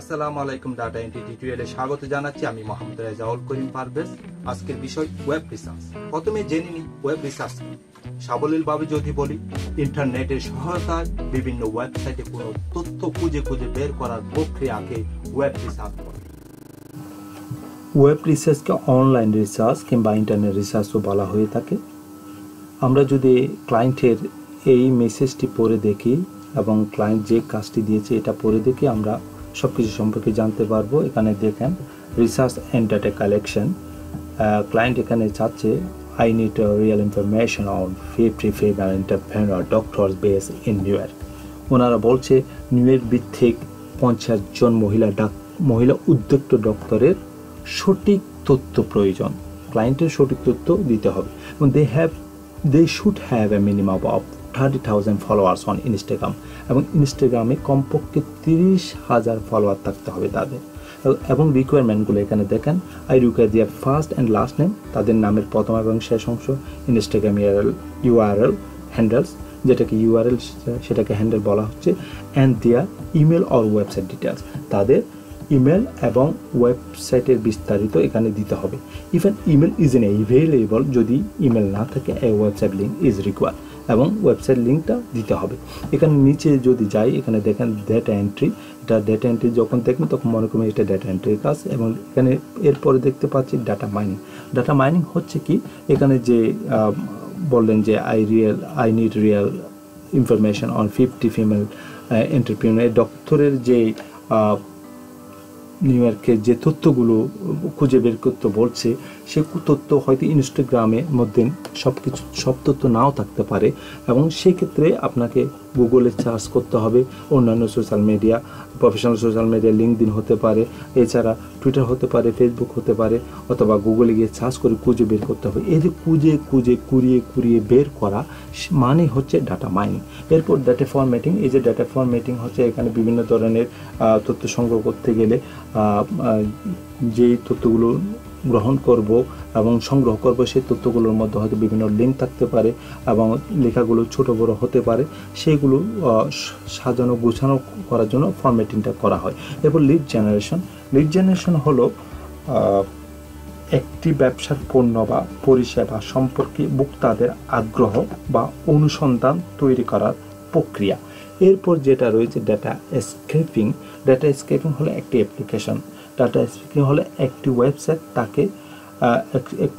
আসসালামু আলাইকুম data entry টিউটোরিয়ালে স্বাগত জানাচ্ছি আমি মোহাম্মদ রেজাউল করিম পারভেজ। আজকের বিষয় ওয়েব রিসার্চ। প্রথমে জেনে নিই ওয়েব রিসার্চ কি। সাবলীলভাবে যদি বলি, ইন্টারনেটের সহায়তায় বিভিন্ন ওয়েবসাইটে কোনো তথ্য খুঁজে বের করার প্রক্রিয়াকে ওয়েব রিসার্চ বলে। ওয়েব রিসার্চকে অনলাইন রিসার্চ কিংবা ইন্টারনেট রিসার্চও বলা হয়ে থাকে। আমরা যদি ক্লায়েন্টের এই মেসেজটি পড়ে দেখি এবং ক্লায়েন্ট যে কাজটি দিয়েছে এটা পড়ে দেখি, আমরা সব কিছু সম্পর্কে জানতে পারবো। এখানে দেখেন research and data collection. Client এখানে চাচ্ছে I need real information on 50 female entrepreneur doctors base in new York. ওনারা বলছে নিউ ইয়র্ক ভিত্তিক 50 জন মহিলা উদ্যোক্তা ডক্টরের সঠিক তথ্য প্রয়োজন। ক্লায়েন্টের সঠিক তথ্য দিতে হবে এবং they should have a minimum of 30,000 followers on Instagram এবং ইনস্টাগ্রামে কমপক্ষে 30,000 ফলোয়ার থাকতে হবে তাদের। এবং রিকোয়ারমেন্টগুলো এখানে দেখেন, I require their first and last name, তাদের নামের প্রথম এবং শেষ অংশ, ইনস্টাগ্রাম ইউআরএল হ্যান্ডেলস, যেটাকে ইউআরএল সেটাকে হ্যান্ডেল বলা হচ্ছে, and their email or website details, তাদের ইমেল এবং ওয়েবসাইটের বিস্তারিত এখানে দিতে হবে। Even email is unavailable, যদি ইমেল না থাকে a website link is required এবং ওয়েবসাইট লিঙ্কটা দিতে হবে। এখানে নিচে যদি যাই, এখানে দেখেন ডেটা এন্ট্রি। এটা ডেটা এন্ট্রি যখন দেখবেন তখন মনে করবেন এটা ডেটা এন্ট্রির কাজ। এবং এখানে এরপরে দেখতে পাচ্ছি ডাটা মাইনিং। ডাটা মাইনিং হচ্ছে কি, এখানে যে বললেন যে I need real information on 50 female entrepreneur ডক্টরের যে নিউ ইয়র্কের যে তথ্যগুলো খুঁজে বের করতে বলছে, সে তথ্য হয়তো ইনস্টাগ্রামের মধ্যে সব তথ্য নাও থাকতে পারে এবং সেক্ষেত্রে আপনাকে গুগলে সার্চ করতে হবে। অন্যান্য social media, professional social media LinkedIn হতে পারে, এছাড়া টুইটার হতে পারে, ফেসবুক হতে পারে, অথবা গুগলে গিয়ে সার্চ করে খুঁজে বের করতে হবে। এই যে কুড়িয়ে বের করা মানে হচ্ছে ডাটা মাইনিং। এরপর ডাটা ফরম্যাটিং। এই যে ডাটা ফরম্যাটিং হচ্ছে, এখানে বিভিন্ন ধরনের তথ্য সংগ্রহ করতে গেলে যেই তথ্যগুলো গ্রহণ করব এবং সংগ্রহ করব, সেই তথ্যগুলোর মধ্যে হয়তো বিভিন্ন লিঙ্ক থাকতে পারে এবং লেখাগুলো ছোট বড় হতে পারে, সেইগুলো সাজানো গোছানো করার জন্য ফরম্যাটিংটা করা হয়। এরপর লিড জেনারেশন হলো একটি ব্যবসার পণ্য বা পরিষেবা সম্পর্কে ভোক্তাদের আগ্রহ বা অনুসন্ধান তৈরি করার প্রক্রিয়া। এরপর যেটা রয়েছে ডাটা স্ক্রেপিং। ডাটা স্ক্রেপিং হলো একটি অ্যাপ্লিকেশন। ডাটা স্ক্রেপিং হলো একটি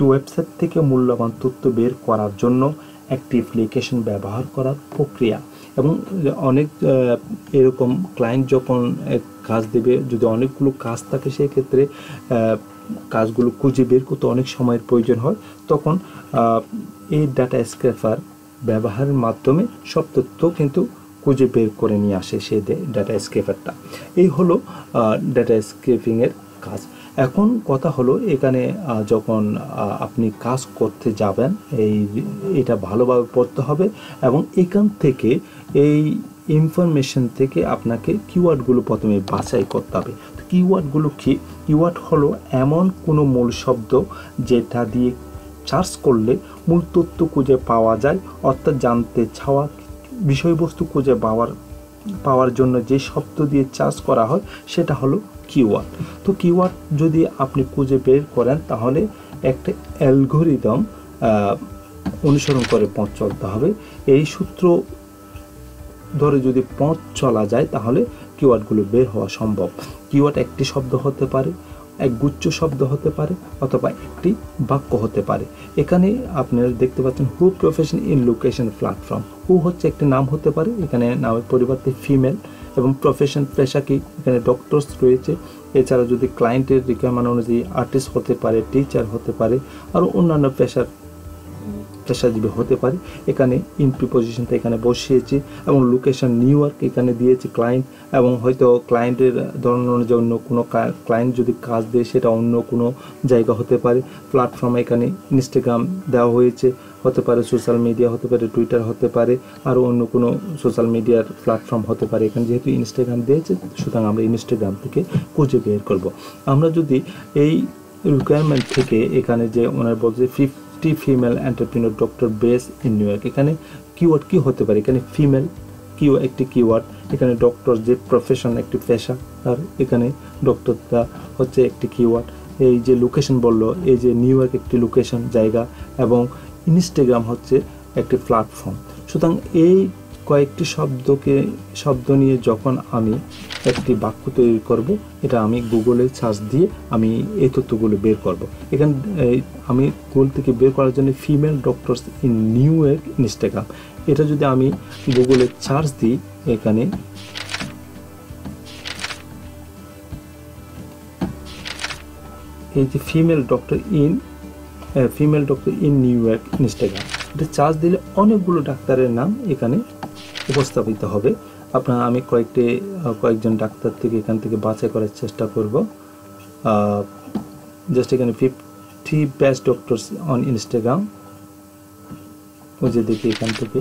ওয়েবসাইট থেকে মূল্যবান তথ্য বের করার জন্য একটি অ্যাপ্লিকেশন ব্যবহার করার প্রক্রিয়া। এবং অনেক এরকম ক্লায়েন্ট যখন কাজ দেবে, যদি অনেকগুলো কাজ থাকে, সেক্ষেত্রে কাজগুলো খুঁজে বের করতে অনেক সময়ের প্রয়োজন হয়, তখন এই ডাটা স্ক্রেপার ব্যবহারের মাধ্যমে সব তথ্য কিন্তু খুঁজে বের করে নিয়ে আসে সেই ডাটা স্ক্রেপারটা। এই হলো ডাটা স্ক্রেপিংয়ের কাজ। এখন কথা হলো, এখানে যখন আপনি কাজ করতে যাবেন, এটা ভালোভাবে পড়তে হবে এবং এখান থেকে এই ইনফরমেশন থেকে আপনাকে কিওয়ার্ডগুলো প্রথমে বাছাই করতে হবে। কিওয়ার্ডগুলো কি? কিওয়ার্ড হলো এমন কোনো মূল শব্দ যেটা দিয়ে সার্চ করলে মূল তথ্য খুঁজে পাওয়া যায়, অর্থাৎ জানতে চাওয়া বিষয়বস্তু খুঁজে পাওয়ার জন্য যে শব্দ দিয়ে সার্চ করা হয় সেটা হলো কিওয়ার্ড। তো কিওয়ার্ড যদি আপনি খুঁজে বের করেন, তাহলে একটা অ্যালগরিদম অনুসরণ করে পথ চলতে হবে। এই সূত্র ধরে যদি পথ চলা যায়, তাহলে কিওয়ার্ডগুলো বের হওয়া সম্ভব। কিওয়ার্ড একটি শব্দ হতে পারে, এক গুচ্ছ শব্দ হতে পারে, অথবা একটি বাক্য হতে পারে। এখানে আপনারা দেখতে পাচ্ছেন হু প্রফেশন ইন লোকেশন প্ল্যাটফর্ম। হু হচ্ছে একটি নাম হতে পারে, এখানে নামের পরিবর্তে ফিমেল, এবং প্রফেশন পেশা কি, এখানে ডক্টরস রয়েছে। এছাড়া যদি ক্লায়েন্টের রিকোয়ারমেন্ট অনুযায়ী আর্টিস্ট হতে পারে, টিচার হতে পারে, আরও অন্যান্য পেশাজীবী হতে পারে। এখানে ইন প্রিপোজিশনটা এখানে বসিয়েছি এবং লোকেশন নিউ ইয়র্ক এখানে দিয়েছি ক্লায়েন্ট, এবং হয়তো ক্লায়েন্টের ধরনের অনুযায়ী অন্য কোনো ক্লায়েন্ট যদি কাজ দেয় সেটা অন্য কোনো জায়গা হতে পারে। প্ল্যাটফর্ম এখানে ইনস্টাগ্রাম দেওয়া হয়েছে, হতে পারে সোশ্যাল মিডিয়া, হতে পারে টুইটার, হতে পারে আরও অন্য কোনো সোশ্যাল মিডিয়ার প্ল্যাটফর্ম হতে পারে। এখানে যেহেতু ইনস্টাগ্রাম দিয়েছে, সুতরাং আমরা ইনস্টাগ্রাম থেকে খুঁজে বের করব। আমরা যদি এই রিকোয়ারমেন্ট থেকে এখানে যে ওনার বলছে 50 female entrepreneur doctor base in new York, এখানে কিওয়ার্ড কি হতে পারে? এখানে ফিমেল একটি কিওয়ার্ড, এখানে ডক্টর যে প্রফেশন একটি পেশা, আর এখানে ডক্টরটা হচ্ছে একটি কিওয়ার্ড। এই যে লোকেশন বললো, এই যে নিউ ইয়র্ক একটি লোকেশন জায়গা, এবং ইনস্টাগ্রাম হচ্ছে একটি প্ল্যাটফর্ম। সুতরাং এই কয়েকটি শব্দ নিয়ে যখন আমি একটি বাক্য তৈরি করব, এটা আমি গুগলে সার্চ দিয়ে আমি এই তথ্যগুলো বের করব। এখানে আমি গুগল থেকে বের করার জন্য female doctors in new York Instagram, এটা যদি আমি গুগলে সার্চ দিই, এখানে এই যে female doctor in new York Instagram, এটা সার্চ দিলে অনেকগুলো ডাক্তারের নাম এখানে উপস্থাপিত হবে। আমি কয়েকজন ডাক্তার থেকে এখান থেকে বাছাই করার চেষ্টা করব। জাস্ট এখানে 50 বেস্ট ডক্টরস অন ইনস্টাগ্রাম, ওই যে দেখি এখান থেকে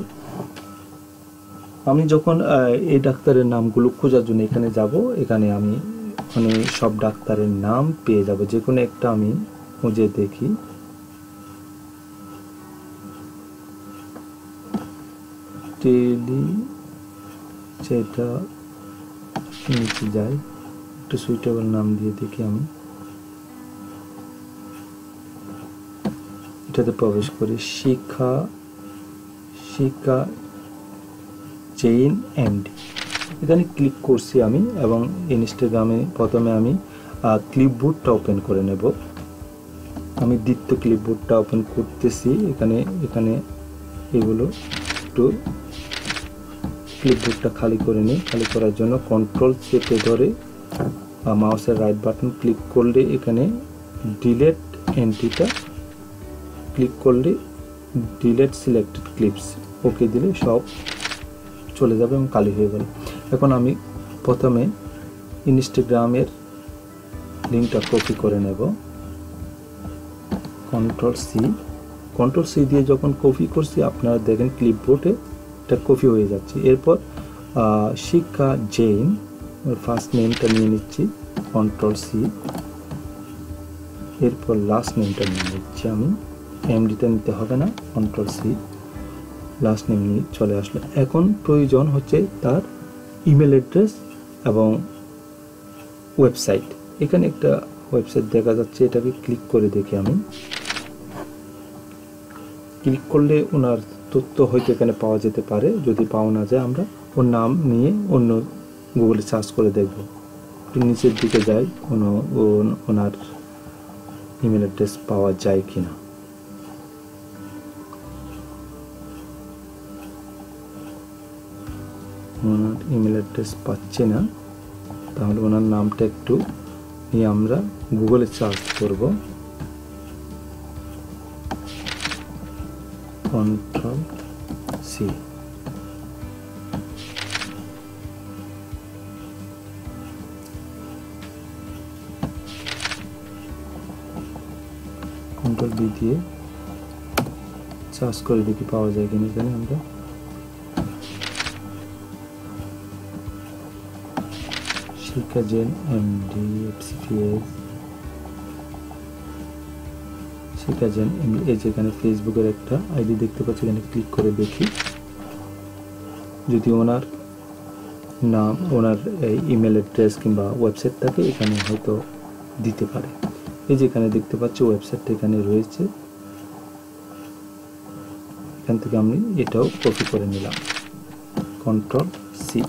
আমি যখন এই ডাক্তারের নামগুলো খোঁজার জন্য এখানে যাব, এখানে আমি সব ডাক্তারের নাম পেয়ে যাব। যে কোনো একটা আমি খুঁজে দেখি, যেটা নিচে যাই, একটু সুইটেবল নাম দিয়ে দেখি। আমি এটাতে প্রবেশ করি, শিখা জৈন এমডি, এখানে ক্লিক করছি আমি, এবং ইনস্টাগ্রামে প্রথমে আমি ক্লিপবোর্ডটা ওপেন করে নেব। আমি দ্বিতীয় ক্লিপবোর্ডটা ওপেন করতেছি। এখানে এগুলো একটু ক্লিপবোর্ডটা খালি করে নিই। খালি করার জন্য কন্ট্রোল চেপে ধরে মাউসের রাইট বাটন ক্লিক করলে এখানে ডিলেট এন্ট্রিটা ক্লিক করলে ডিলেট সিলেক্টেড ক্লিপস ওকে দিলে সব চলে যাবে এবং খালি হয়ে গেল। এখন আমি প্রথমে ইনস্টাগ্রামের লিঙ্কটা কপি করে নেব, কন্ট্রোল সি দিয়ে যখন কপি করছি, আপনারা দেখেন ক্লিপবোর্ডে এটা কপি হয়ে যাচ্ছে। এরপর শিখা জৈন ফার্স্ট নেমটা নিয়ে নিচ্ছি, কন্ট্রোল সি, এরপর লাস্ট নেমটা নিয়ে নিচ্ছি। আমি এমডিটা নিতে হবে না, কন্ট্রোল সি, লাস্ট নেম নিয়ে চলে আসলো। এখন প্রয়োজন হচ্ছে তার ইমেল অ্যাড্রেস এবং ওয়েবসাইট। এখানে একটা ওয়েবসাইট দেখা যাচ্ছে, এটাকে ক্লিক করে দেখি। আমি ক্লিক করলে ওনার তথ্য হয়তো এখানে পাওয়া যেতে পারে, যদি পাওয়া না যায় আমরা ওর নাম নিয়ে অন্য গুগলে সার্চ করে দেখব। একটু নিচের দিকে যাই, ওনার ইমেল অ্যাড্রেস পাওয়া যায় কিনা। ওনার ইমেল অ্যাড্রেস পাচ্ছি না, তাহলে ওনার নামটা একটু নিয়ে আমরা গুগলে সার্চ করব। কন্ট্রোল সি, কন্ট্রোল বি দিয়ে সার্চ করে দেখি পাওয়া যায় কিনা। এখানে আমরা শিখা জৈন এমডি এফসিপিএস, শিখা জৈন এমডি, এই যেখানে ফেসবুকের একটা আইডি দেখতে পাচ্ছি, এখানে ক্লিক করে দেখি যদি ওনার নাম, ওনার ইমেল অ্যাড্রেস কিংবা ওয়েবসাইট থাকে, এখানে হয়তো দিতে পারে। এই যে এখানে দেখতে পাচ্ছি ওয়েবসাইটটা এখানে রয়েছে, এখান থেকে আমি এটাও কপি করে নিলাম, কন্ট্রোল সি।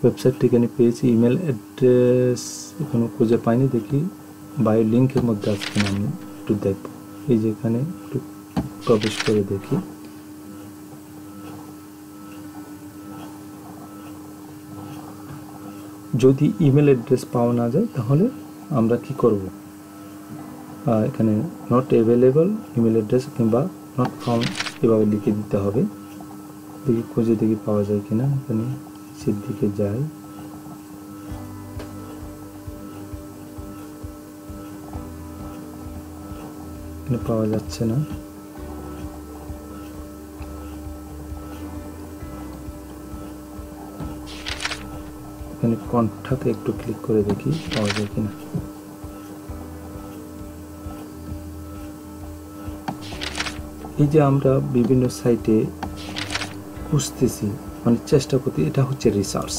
ওয়েবসাইটটা এখানে পেয়েছি, ইমেল অ্যাড্রেস এখনো খুঁজে পাইনি, দেখি বায়ো লিঙ্কের মধ্যে আছে কিনা, আমি একটু দেখব। এই যে এখানে একটু প্রবেশ করে দেখি, যদি ইমেল অ্যাড্রেস পাওয়া না যায় তাহলে আমরা কি করব, এখানে নট অ্যাভেলেবল ইমেল অ্যাড্রেস কিংবা নট ফাউন্ড এভাবে লিখে দিতে হবে। দেখি খুঁজে দেখি পাওয়া যায় কিনা। এখানে নিচের দিকে যাই, এখানে পাওয়া যাচ্ছে না। এখানে কন্ট্যাক্টে একটু ক্লিক করে দেখি পাওয়া যায় কিনা। এই যে আমরা বিভিন্ন সাইটে খুঁজতেছি, মানে চেষ্টা করতে, এটা হচ্ছে রিসার্চ।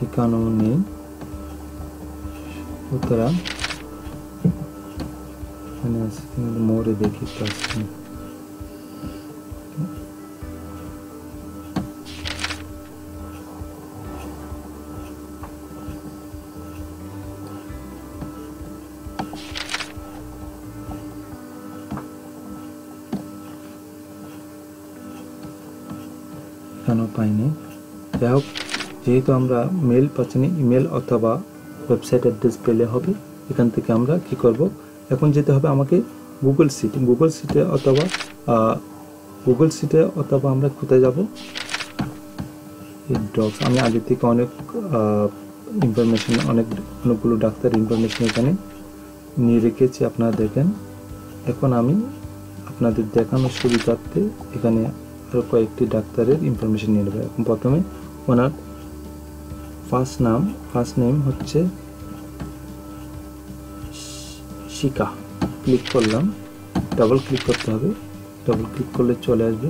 এখানেও নেই, সুতরাং এখানে আছে কিন্তু মোড়ে দেখি পাচ্ছি। এখানেও পাইনি। যাই হোক, যেহেতু আমরা মেল পাচ্ছি না, ইমেল অথবা ওয়েবসাইট অ্যাড্রেস পেলে হবে। এখান থেকে আমরা কি করব, এখন যেতে হবে আমাকে গুগল সিটে অথবা আমরা কোথায় যাব, এই ডক্স। আমি আগে থেকে অনেকগুলো ডাক্তার ইনফরমেশন এখানে নিয়ে রেখেছি, আপনারা দেখেন। এখন আমি আপনাদের দেখানোর সুবিধার্থে এখানে আরও কয়েকটি ডাক্তারের ইনফরমেশন নিয়ে নেব। এখন প্রথমে ওনার ফার্স্ট নেম হচ্ছে শিকা। ক্লিক করলাম, ডাবল ক্লিক করতে হবে, ডাবল ক্লিক করলে চলে আসবে।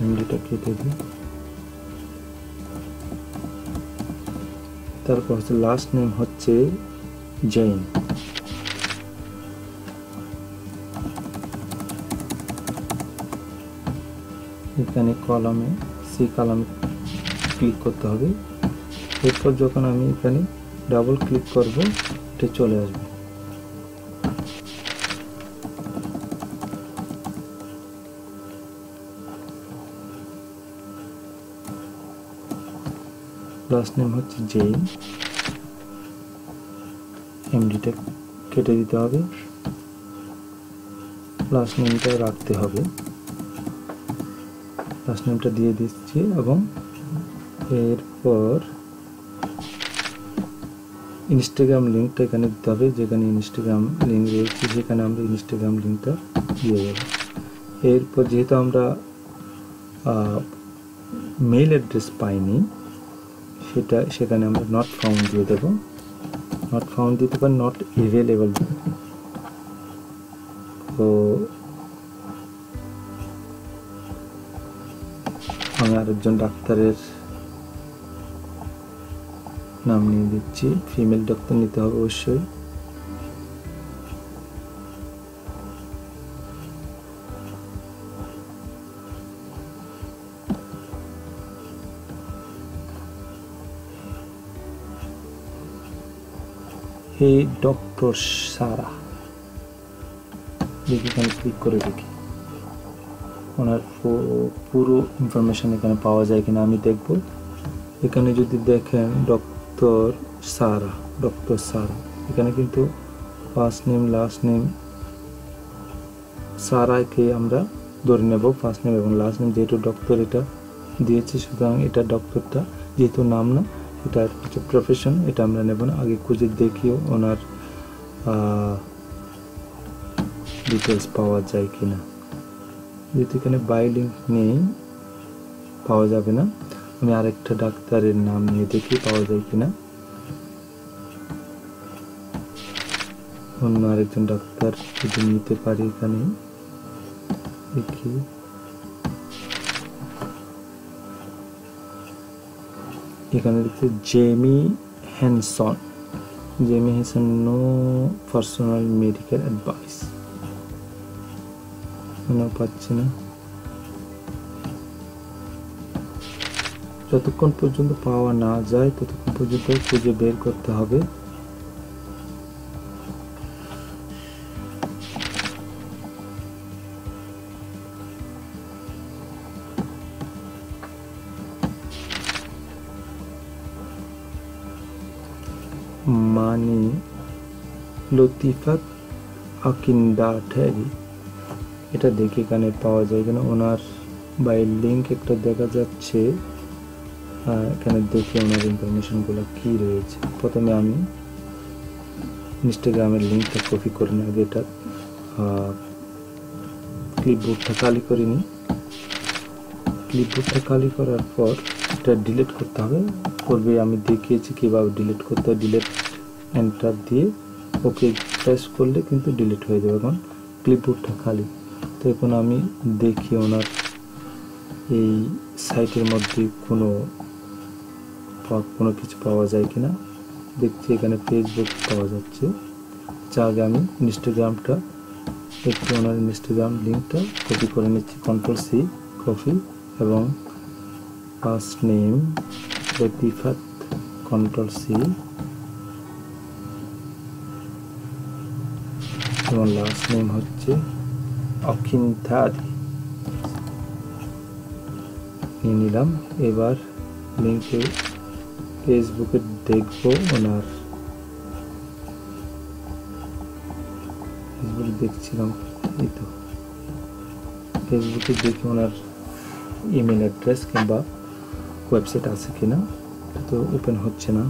এমডিটা কেটে দিই। তারপর হচ্ছে লাস্ট নেম হচ্ছে জৈন। এখানে সি কলামে ক্লিক করতে হবে। এরপর যখন আমি এখানে ডাবল ক্লিক করব, এটা চলে আসবে। লাস্ট নেম হচ্ছে জেইন। এমডিটা কেটে দিতে হবে, লাস্ট নেমটা রাখতে হবে। লাস্ট নেমটা দিয়ে দিচ্ছি এবং এরপর ইনস্টাগ্রাম লিঙ্কটা এখানে দিতে হবে। যেখানে ইনস্টাগ্রাম লিঙ্ক রয়েছে সেখানে আমরা ইনস্টাগ্রাম লিঙ্কটা দিয়ে দেব। এরপর যেহেতু আমরা মেইল অ্যাড্রেস পাইনি, সেখানে আমরা নট ফাউন্ড দিয়ে দেব। নট ফাউন্ড দিতে পারি, নট এভেলেবল। তো আমি আরেকজন ডাক্তারের নাম নিয়ে দিচ্ছি। ফিমেল ডাক্তার নিতে হবে অবশ্যই। হে ডক্টর সারা, দেখি এখানে ক্লিক করে দেখি ওনার পুরো ইনফরমেশন এখানে পাওয়া যায় কিনা আমি দেখব। এখানে যদি দেখেন ডক্টর সারা, এখানে কিন্তু ফার্স্ট নেম লাস্ট নেম সারাকে আমরা ধরে নেব, ফার্স্ট নেম এবং লাস্ট নেম। যেহেতু ডক্টর এটা দিয়েছে, সুতরাং এটা ডক্টরটা যেহেতু নাম না, এটা হচ্ছে প্রফেশন, এটা আমরা নেব না। আগে খুঁজে দেখিও ওনার ডিটেলস পাওয়া যায় কিনা। যেহেতু এখানে বাই লিঙ্ক নেই, পাওয়া যাবে না। আমি আরেকটা ডাক্তারের নাম নিয়ে দেখি পাওয়া যায় কিনা। অন্য আরেকজন ডাক্তার যদি নিতে পারি, এখানে দেখি। এখানে দেখছি Jamie Hanson, no personal medical advice. পাচ্ছি না। যতক্ষণ পর্যন্ত পাওয়া না যায় ততক্ষণ পর্যন্ত খুঁজে বের করতে হবে। মানি লতিফাত আকিন্দাঠেরি, এটা দেখি এখানে পাওয়া যায় কিনা। ওনার বাই লিঙ্ক একটা দেখা যাচ্ছে, এখানে দেখি ওনার ইনফরমেশনগুলো কি রয়েছে। প্রথমে আমি ইনস্টাগ্রামের লিঙ্কটা কপি করে নেব, এটা ক্লিপবোর্ডটা খালি করে নিই। ক্লিপবোর্ডটা খালি করার পর এটা ডিলিট করতে হবে। আমি দেখিয়েছি কীভাবে ডিলিট করতে হয়। ডিলিট এন্টার দিয়ে ওকে প্রেস করলে কিন্তু ডিলিট হয়ে যাবে, এখন ক্লিপবোর্ডটা খালি। তো এখন আমি দেখি ওনার এই সাইটের মধ্যে কোনো কিছু পাওয়া যায় কিনা। দেখছি এখানে ফেসবুক পাওয়া যাচ্ছে। আগে আমি ইনস্টাগ্রামটা একটু ওনার ইনস্টাগ্রাম লিঙ্কটা কপি করে নিচ্ছি, Ctrl+C কপি, এবং ফার্স্ট নেম লতিফাত, Ctrl+C, এবং লাস্ট নেম হচ্ছে অখিন্থাদি নিয়ে নিলাম। এবার লিঙ্কে ফেসবুকে দেখবো ওনার, ফেসবুকে দেখছিলাম, এই তো ফেসবুকে দেখি ওনার ইমেল অ্যাড্রেস কিংবা ওয়েবসাইট আছে কিনা। তো ওপেন হচ্ছে না,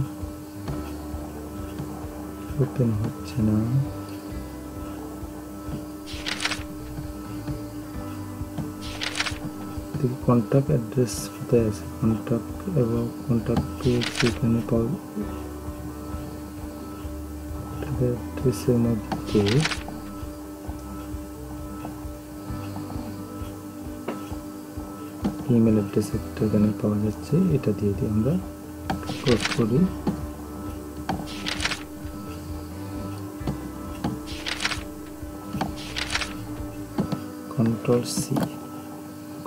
দেখি কন্ট্যাক্ট অ্যাড্রেস কোথায় আছে, কন্ট্যাক্ট এবং কন্ট্যাক্ট পেজ এখানে পাওয়া। অ্যাড্রেসের মধ্যে ইমেল অ্যাড্রেস একটা এখানে পাওয়া যাচ্ছে, এটা দিয়ে আমরা ক্রস করি।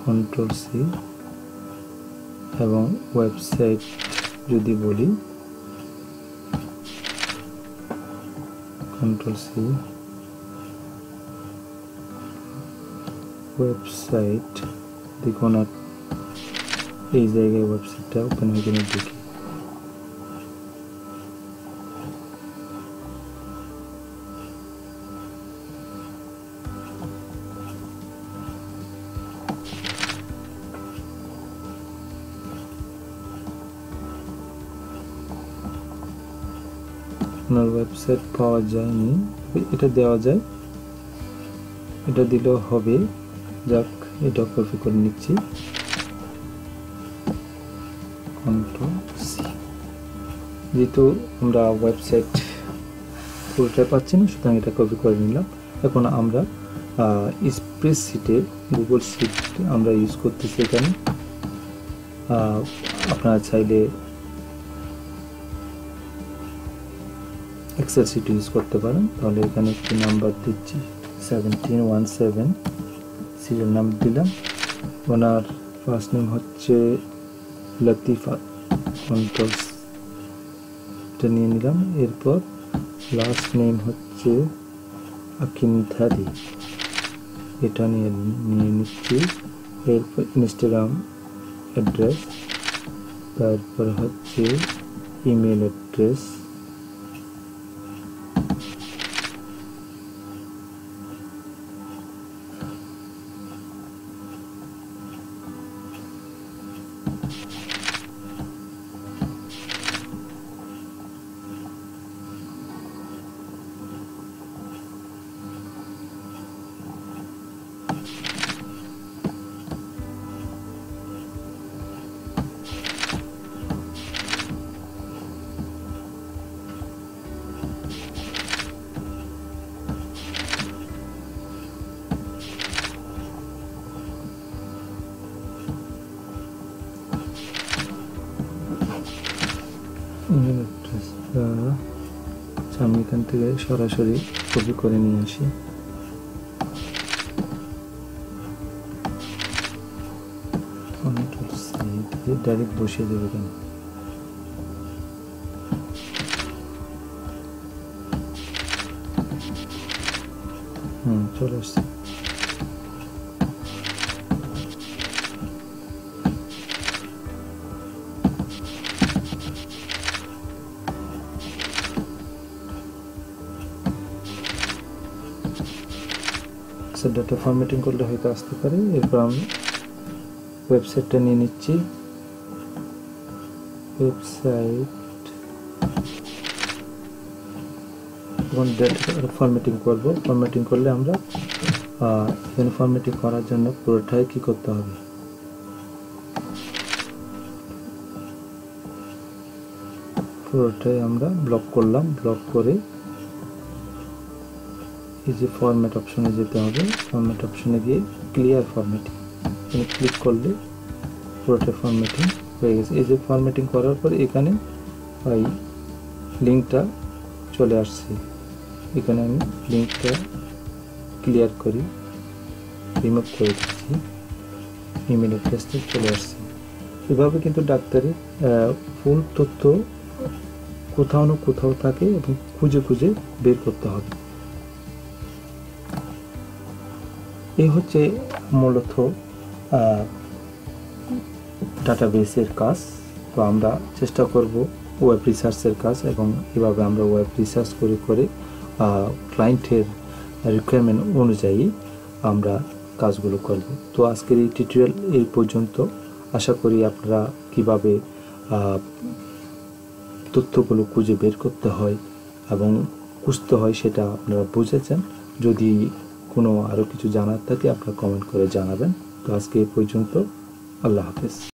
Ctrl+C এবং ওয়েবসাইট যদি বলি, Ctrl+C ওয়েবসাইট, দেখুন আর এই জায়গায় ওয়েবসাইটটা ওপেন হয়ে গেলে দেখি। আপনার ওয়েবসাইট পাওয়া যায়নি, এটা দেওয়া যায়, এটা দিলেও হবে। যাক, এটা কপি করে নিচ্ছি, Ctrl+C। যেহেতু আমরা ওয়েবসাইট পুরোটাই পাচ্ছি না, সুতরাং এটা কপি করে নিলাম। এখন আমরা স্প্রেডশিটে, গুগল শিট আমরা ইউজ করতেছি এখানে। আপনারা চাইলে এক্সেল শিট ইউজ করতে পারেন। তাহলে এখানে একটি নাম্বার দিচ্ছি 1717, সিরিয়াল নাম্বার দিলাম। ওনার ফার্স্ট নেম হচ্ছে লতিফা, Ctrl+এটা নিয়ে নিলাম। এরপর লাস্ট নেম হচ্ছে অখিন্থাদি, এটা নিয়ে নিচ্ছি। এরপর ইনস্টাগ্রাম অ্যাড্রেস, তারপর হচ্ছে ইমেল অ্যাড্রেস, ইমেল অ্যাড্রেসটা আমি এখান থেকে সরাসরি কপি করে নিয়ে আসি। ডাইরেক্ট বসিয়ে দেবো কেন, চলে আসছে। ডাটা ফরম্যাটিং করলে হয়তো আসতে পারে। এরপর আমি ওয়েবসাইটটা নিয়ে নিচ্ছি। ওয়েবসাইট এবং ডাটা ফরম্যাটিং করব। ফরম্যাটিং করলে আমরা এখানে ফরম্যাটিং করার জন্য পুরোটাই কি করতে হবে, পুরোটাই আমরা ব্লক করলাম। ব্লক করে এই যে ফরম্যাট অপশনে যেতে হবে, ফরম্যাট অপশনে গিয়ে ক্লিয়ার ফরম্যাটিং এখানে ক্লিক করলে পুরোটা ফরম্যাটিং হয়ে গেছে। এই যে ফরম্যাটিং করার পর এখানে ওই লিঙ্কটা চলে আসছে। এখানে আমি লিঙ্কটা ক্লিয়ার করি, রিমুভ করে দিচ্ছি, ইমেল অ্যাড্রেসটা চলে আসছে। এভাবে কিন্তু ডাক্তারের ফুল তথ্য কোথাও না কোথাও থাকে এবং খুঁজে খুঁজে বের করতে হবে। এই হচ্ছে মূলত ডাটাবেসের কাজ। তো আমরা চেষ্টা করব ওয়েব রিসার্চের কাজ, এবং এভাবে আমরা ওয়েব রিসার্চ করে করে ক্লায়েন্টের রিকোয়ারমেন্ট অনুযায়ী আমরা কাজগুলো করব। তো আজকের এই টিউটোরিয়াল এই পর্যন্ত। আশা করি আপনারা কিভাবে তথ্যগুলো খুঁজে বের করতে হয় এবং খুঁজতে হয় সেটা আপনারা বুঝেছেন। যদি কোনো আরও কিছু জানার থাকে আপনারা কমেন্ট করে জানাবেন। তো আজকে এই পর্যন্ত। আল্লাহ হাফেজ।